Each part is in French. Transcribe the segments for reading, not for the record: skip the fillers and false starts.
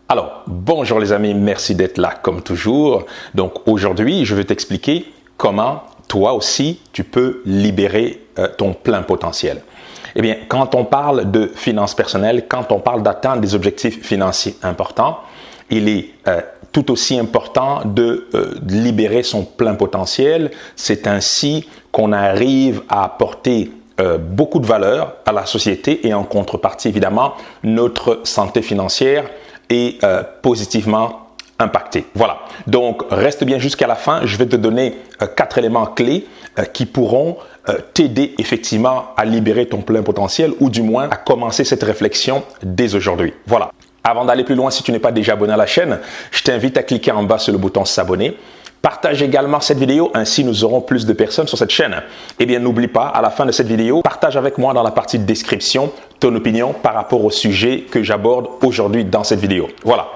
Alors, bonjour les amis, merci d'être là comme toujours. Donc aujourd'hui, je vais t'expliquer comment toi aussi tu peux libérer ton plein potentiel. Eh bien, quand on parle de finances personnelles, quand on parle d'atteindre des objectifs financiers importants, il est tout aussi important de libérer son plein potentiel. C'est ainsi qu'on arrive à apporter beaucoup de valeur à la société et en contrepartie, évidemment, notre santé financière est positivement impactée. Voilà. Donc, reste bien jusqu'à la fin. Je vais te donner 4 éléments clés qui pourront t'aider effectivement à libérer ton plein potentiel ou du moins à commencer cette réflexion dès aujourd'hui. Voilà. Avant d'aller plus loin, si tu n'es pas déjà abonné à la chaîne, je t'invite à cliquer en bas sur le bouton s'abonner. Partage également cette vidéo, ainsi nous aurons plus de personnes sur cette chaîne. Eh bien, n'oublie pas, à la fin de cette vidéo, partage avec moi dans la partie de description ton opinion par rapport au sujet que j'aborde aujourd'hui dans cette vidéo. Voilà.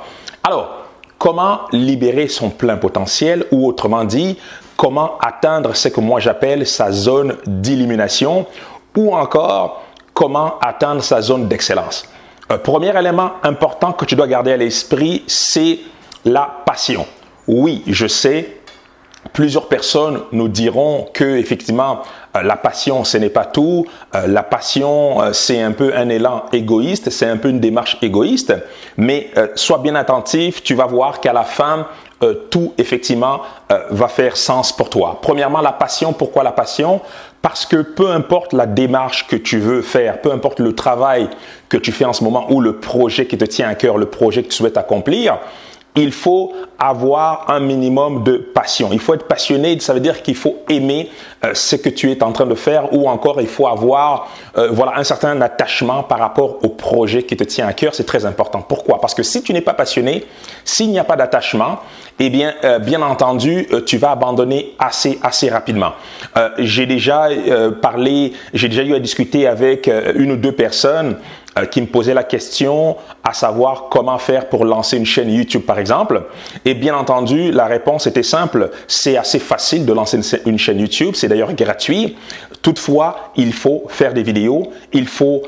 Alors, comment libérer son plein potentiel ou autrement dit, comment atteindre ce que moi j'appelle sa zone d'illumination ou encore comment atteindre sa zone d'excellence. Un premier élément important que tu dois garder à l'esprit, c'est la passion. Oui, je sais, plusieurs personnes nous diront que effectivement la passion ce n'est pas tout, la passion c'est un peu un élan égoïste, c'est un peu une démarche égoïste, mais sois bien attentif, tu vas voir qu'à la fin tout effectivement va faire sens pour toi. Premièrement, la passion. Pourquoi la passion? Parce que peu importe la démarche que tu veux faire, peu importe le travail que tu fais en ce moment ou le projet qui te tient à cœur, le projet que tu souhaites accomplir, il faut avoir un minimum de passion. Il faut être passionné, ça veut dire qu'il faut aimer ce que tu es en train de faire ou encore il faut avoir un certain attachement par rapport au projet qui te tient à cœur. C'est très important. Pourquoi? Parce que si tu n'es pas passionné, s'il n'y a pas d'attachement, eh bien, bien entendu, tu vas abandonner assez rapidement. J'ai déjà eu à discuter avec une ou deux personnes qui me posaient la question à savoir comment faire pour lancer une chaîne YouTube par exemple. Et bien entendu, la réponse était simple. C'est assez facile de lancer une chaîne YouTube. C'est d'ailleurs gratuit. Toutefois, il faut faire des vidéos. Il faut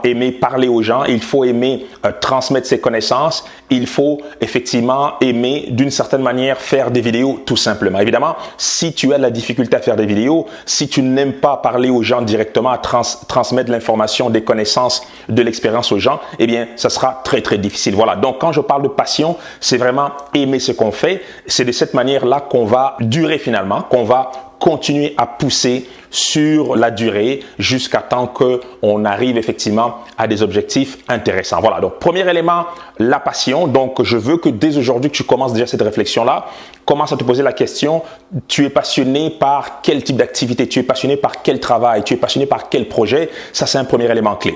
aimer parler aux gens. Il faut aimer transmettre ses connaissances. Il faut effectivement aimer d'une certaine manière faire des vidéos tout simplement. Évidemment, si tu as de la difficulté à faire des vidéos, si tu n'aimes pas parler aux gens directement, à transmettre l'information, des connaissances, de l'expérience aux gens, eh bien, ça sera très difficile. Voilà. Donc, quand je parle de passion, c'est vraiment aimer ce qu'on fait. C'est de cette manière-là qu'on va durer finalement, qu'on va continuer à pousser sur la durée jusqu'à temps qu'on arrive effectivement à des objectifs intéressants. Voilà. Donc, premier élément, la passion. Donc, je veux que dès aujourd'hui, tu commences déjà cette réflexion-là. Commence à te poser la question, tu es passionné par quel type d'activité? Tu es passionné par quel travail? Tu es passionné par quel projet? Ça, c'est un premier élément clé.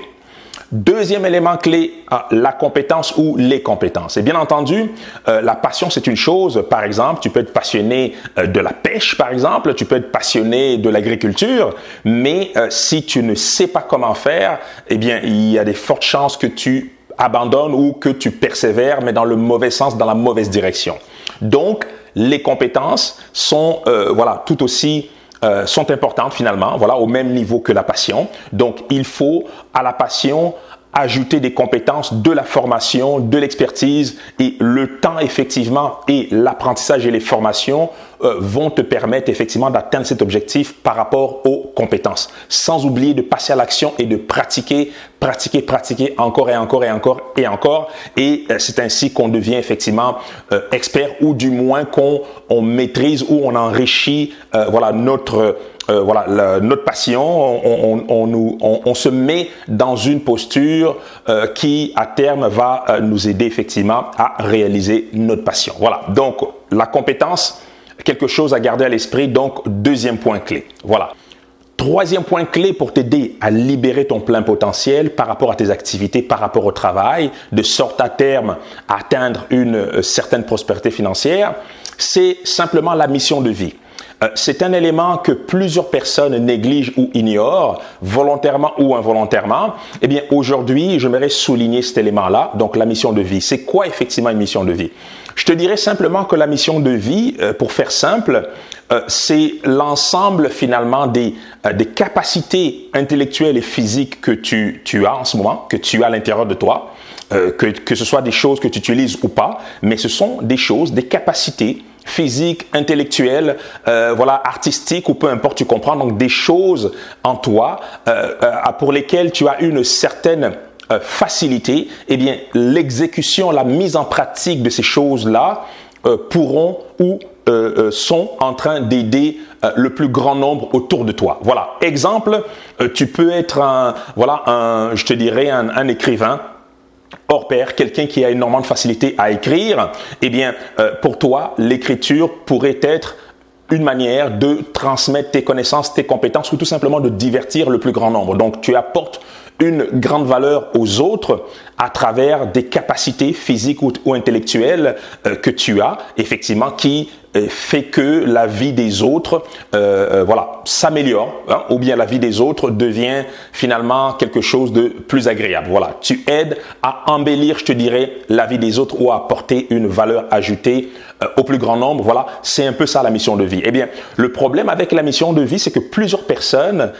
Deuxième élément clé, la compétence ou les compétences. Et bien entendu, la passion, c'est une chose. Par exemple, tu peux être passionné de la pêche, par exemple. Tu peux être passionné de l'agriculture. Mais si tu ne sais pas comment faire, eh bien, il y a des fortes chances que tu abandonnes ou que tu persévères, mais dans le mauvais sens, dans la mauvaise direction. Donc, les compétences sont tout aussi sont importantes finalement, au même niveau que la passion. Donc, il faut à la passion ajouter des compétences, de la formation, de l'expertise et le temps effectivement et l'apprentissage et les formations vont te permettre effectivement d'atteindre cet objectif par rapport aux compétences. Sans oublier de passer à l'action et de pratiquer encore et encore. Et c'est ainsi qu'on devient effectivement expert ou du moins qu'on maîtrise ou on enrichit notre passion, on se met dans une posture qui, à terme, va nous aider effectivement à réaliser notre passion. Voilà. Donc, la compétence, quelque chose à garder à l'esprit. Donc, deuxième point clé. Voilà. Troisième point clé pour t'aider à libérer ton plein potentiel par rapport à tes activités, par rapport au travail, de sorte à terme à atteindre une certaine prospérité financière, c'est simplement la mission de vie. C'est un élément que plusieurs personnes négligent ou ignorent, volontairement ou involontairement. Eh bien, aujourd'hui, j'aimerais souligner cet élément-là, donc la mission de vie. C'est quoi effectivement une mission de vie? Je te dirais simplement que la mission de vie, pour faire simple, c'est l'ensemble finalement des capacités intellectuelles et physiques que tu as en ce moment, que tu as à l'intérieur de toi, que ce soit des choses que tu utilises ou pas, mais ce sont des choses, des capacités physiques, intellectuelles, voilà, artistiques ou peu importe, tu comprends, donc des choses en toi pour lesquelles tu as une certaine facilité. Eh bien, l'exécution, la mise en pratique de ces choses-là pourront ou sont en train d'aider le plus grand nombre autour de toi. Voilà, exemple, tu peux être je te dirais un écrivain hors pair, quelqu'un qui a énormément de facilité à écrire. Eh bien, pour toi, l'écriture pourrait être une manière de transmettre tes connaissances, tes compétences ou tout simplement de divertir le plus grand nombre. Donc, tu apportes une grande valeur aux autres à travers des capacités physiques ou intellectuelles que tu as, effectivement, qui fait que la vie des autres s'améliore, hein, ou bien la vie des autres devient finalement quelque chose de plus agréable. Voilà, tu aides à embellir, je te dirais, la vie des autres ou à apporter une valeur ajoutée au plus grand nombre. Voilà, c'est un peu ça la mission de vie. Eh bien, le problème avec la mission de vie, c'est que plusieurs personnes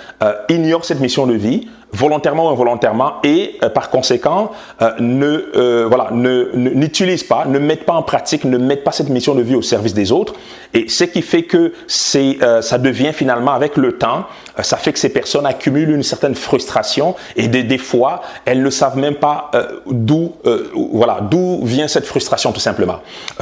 ignorent cette mission de vie, volontairement ou involontairement, et par conséquent n'utilisent pas, ne mettent pas en pratique, ne mettent pas cette mission de vie au service des autres. Et ce qui fait que ça devient finalement avec le temps, ça fait que ces personnes accumulent une certaine frustration et des fois elles ne savent même pas d'où vient cette frustration tout simplement.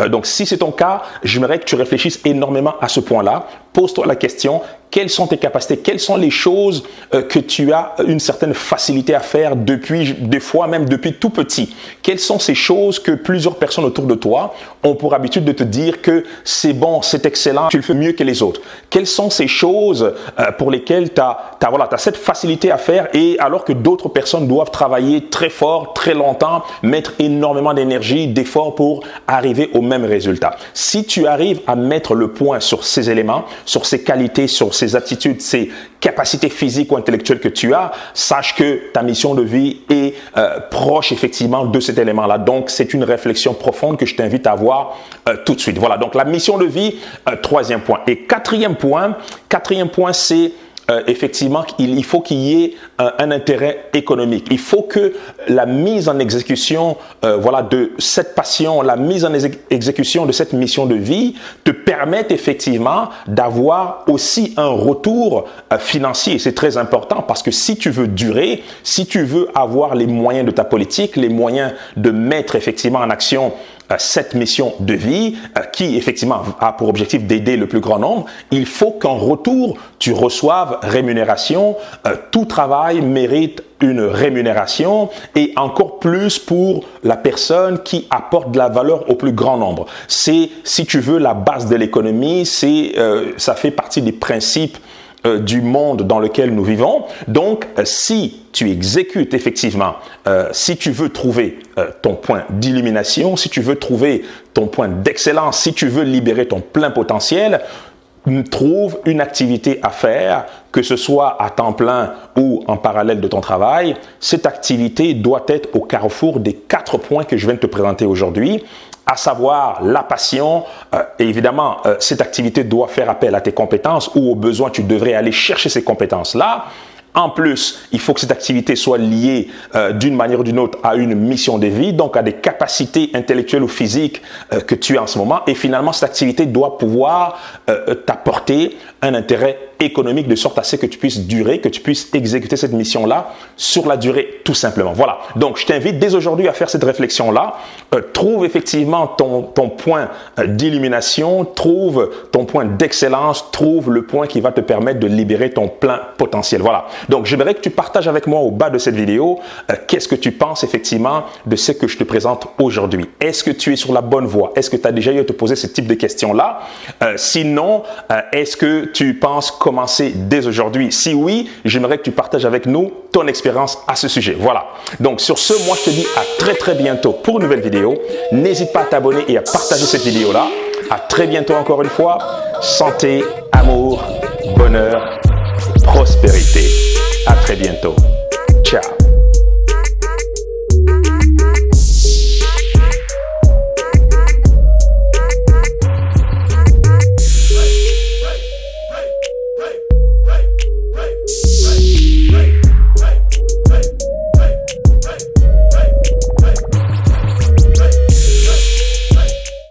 Donc si c'est ton cas, j'aimerais que tu réfléchisses énormément à ce point-là. Pose-toi la question, quelles sont tes capacités, quelles sont les choses que tu as une certaine facilité à faire des fois même depuis tout petit. Quelles sont ces choses que plusieurs personnes autour de toi ont pour habitude de te dire que c'est bon, c'est excellent, tu le fais mieux que les autres. Quelles sont ces choses pour lesquelles tu as cette facilité à faire, et alors que d'autres personnes doivent travailler très fort, très longtemps, mettre énormément d'énergie, d'efforts pour arriver au même résultat. Si tu arrives à mettre le point sur ces éléments, sur ces qualités, sur ces aptitudes, ces capacités physiques ou intellectuelles que tu as, sache que ta mission de vie est proche effectivement de cet élément-là. Donc, c'est une réflexion profonde que je t'invite à avoir tout de suite. Voilà, donc la mission de vie, troisième point. Et quatrième point, c'est effectivement, il faut qu'il y ait un intérêt économique. Il faut que la mise en exécution de cette passion, la mise en exécution de cette mission de vie te permette effectivement d'avoir aussi un retour financier. C'est très important parce que si tu veux durer, si tu veux avoir les moyens de ta politique, les moyens de mettre effectivement en action cette mission de vie qui effectivement a pour objectif d'aider le plus grand nombre, il faut qu'en retour, tu reçoives rémunération. Tout travail mérite une rémunération, et encore plus pour la personne qui apporte de la valeur au plus grand nombre. C'est, si tu veux, la base de l'économie, ça fait partie des principes du monde dans lequel nous vivons. Donc, si tu exécutes effectivement, si tu veux trouver ton point d'illumination, si tu veux trouver ton point d'excellence, si tu veux libérer ton plein potentiel, trouve une activité à faire, que ce soit à temps plein ou en parallèle de ton travail. Cette activité doit être au carrefour des 4 points que je viens de te présenter aujourd'hui, à savoir la passion. Et évidemment, cette activité doit faire appel à tes compétences, ou au besoin, tu devrais aller chercher ces compétences-là. En plus, il faut que cette activité soit liée d'une manière ou d'une autre à une mission de vie, donc à des capacités intellectuelles ou physiques que tu as en ce moment. Et finalement, cette activité doit pouvoir t'apporter un intérêt économique, de sorte à ce que tu puisses durer, que tu puisses exécuter cette mission-là sur la durée, tout simplement. Voilà. Donc, je t'invite dès aujourd'hui à faire cette réflexion-là. Trouve effectivement ton point d'illumination, trouve ton point d'excellence, trouve le point qui va te permettre de libérer ton plein potentiel. Voilà. Donc, j'aimerais que tu partages avec moi au bas de cette vidéo qu'est-ce que tu penses effectivement de ce que je te présente aujourd'hui. Est-ce que tu es sur la bonne voie? Est-ce que tu as déjà eu à te poser ce type de questions-là? Sinon, est-ce que tu penses commencer dès aujourd'hui? Si oui, j'aimerais que tu partages avec nous ton expérience à ce sujet. Voilà. Donc, sur ce, moi, je te dis à très, très bientôt pour une nouvelle vidéo. N'hésite pas à t'abonner et à partager cette vidéo-là. À très bientôt encore une fois. Santé, amour, bonheur, prospérité. À très bientôt. Ciao.